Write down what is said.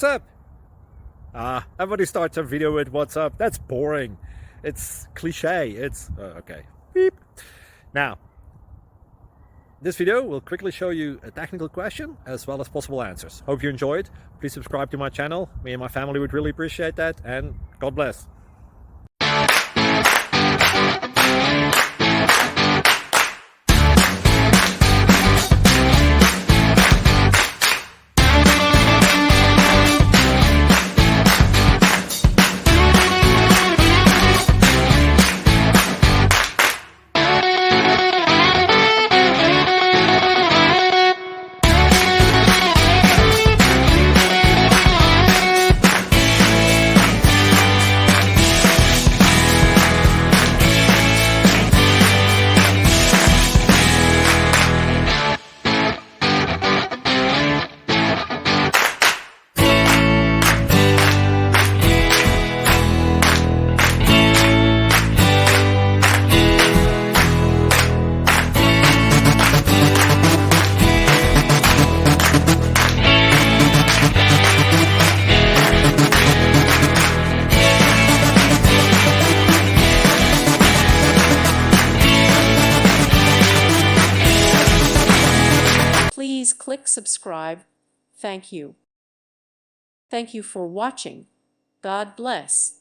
what's up? Everybody starts a video with what's up. That's boring. It's cliche. It's okay. Beep. Now, this video will quickly show you a technical question as well as possible answers. Hope you enjoyed. Please subscribe to my channel. Me and my family would really appreciate that, and God bless. Please click subscribe. Thank you. Thank you for watching. God bless.